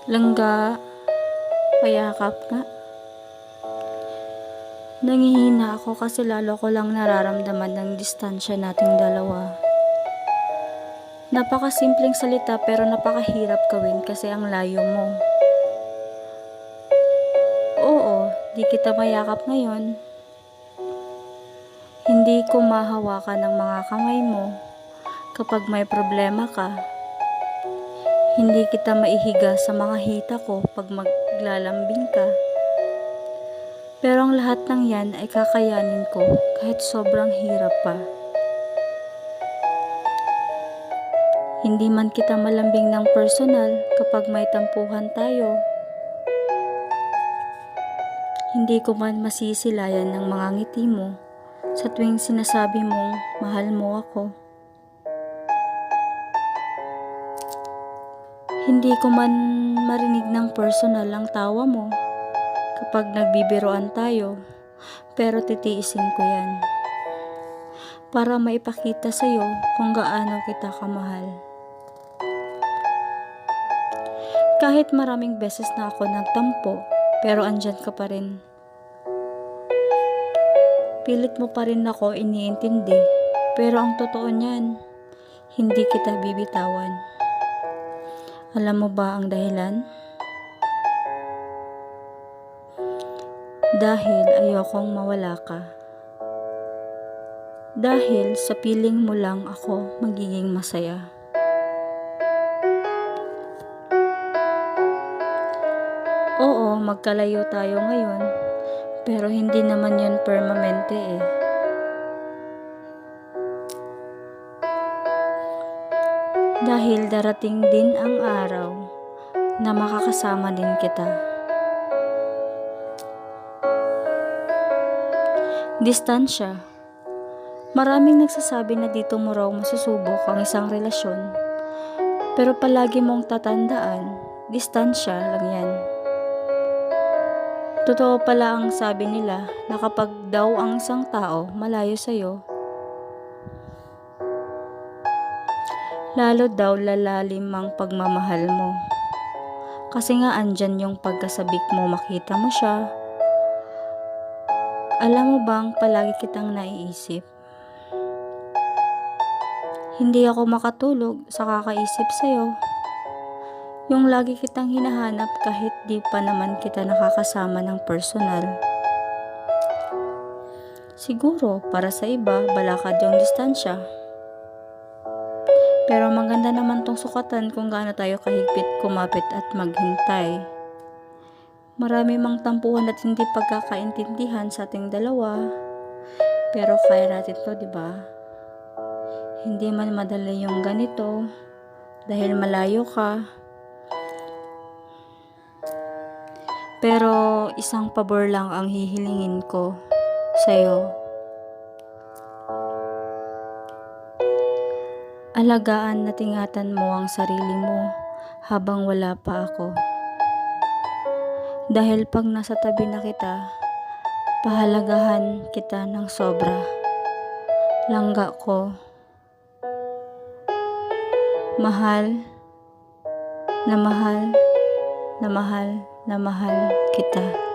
Langga, payakap nga. Nangihina ako kasi lalo ko lang nararamdaman ng distansya nating dalawa. Napakasimpleng salita pero napakahirap gawin kasi ang layo mo. Oo, di kita mayakap ngayon. Hindi ko mahawakan ng mga kamay mo kapag may problema ka. Hindi kita maihiga sa mga hita ko pag maglalambing ka. Pero ang lahat ng yan ay kakayanin ko kahit sobrang hirap pa. Hindi man kita malambing ng personal kapag may tampuhan tayo. Hindi ko man masisilayan ng mga ngiti mo sa tuwing sinasabi mong mahal mo ako. Hindi ko man marinig ng personal ang tawa mo kapag nagbibiroan tayo, pero titiisin ko yan para maipakita sa'yo kung gaano kita kamahal. Kahit maraming beses na ako nagtampo, pero andyan ka pa rin. Pilit mo pa rin ako iniintindi, pero ang totoo niyan, hindi kita bibitawan. Alam mo ba ang dahilan? Dahil ayokong mawala ka. Dahil sa piling mo lang ako magiging masaya. Oo, magkalayo tayo ngayon, pero hindi naman yun permanente eh. Dahil darating din ang araw na makakasama din kita. Distansya. Maraming nagsasabi na dito mo raw masusubok ang isang relasyon. Pero palagi mong tatandaan, distansya lang yan. Totoo pala ang sabi nila na kapag daw ang isang tao malayo sa'yo, lalo daw lalalim ang pagmamahal mo. Kasi nga andyan yung pagkasabik mo, makita mo siya. Alam mo bang palagi kitang naiisip? Hindi ako makatulog sa kakaisip sa'yo. Yung lagi kitang hinahanap kahit di pa naman kita nakakasama ng personal. Siguro para sa iba, balakad yung distansya. Pero maganda naman tong sukatan kung gaano tayo kahigpit kumapit at maghintay. Marami mang tampuhan at hindi pagkakaintindihan sa ating dalawa. Pero kaya natin to, di ba? Hindi man madali yung ganito dahil malayo ka. Pero isang pabor lang ang hihilingin ko sa'yo. Alagaan at ingatan mo ang sarili mo habang wala pa ako. Dahil pag nasa tabi na kita, pahalagahan kita ng sobra. Langga ko. Mahal, na mahal, na mahal, na mahal kita.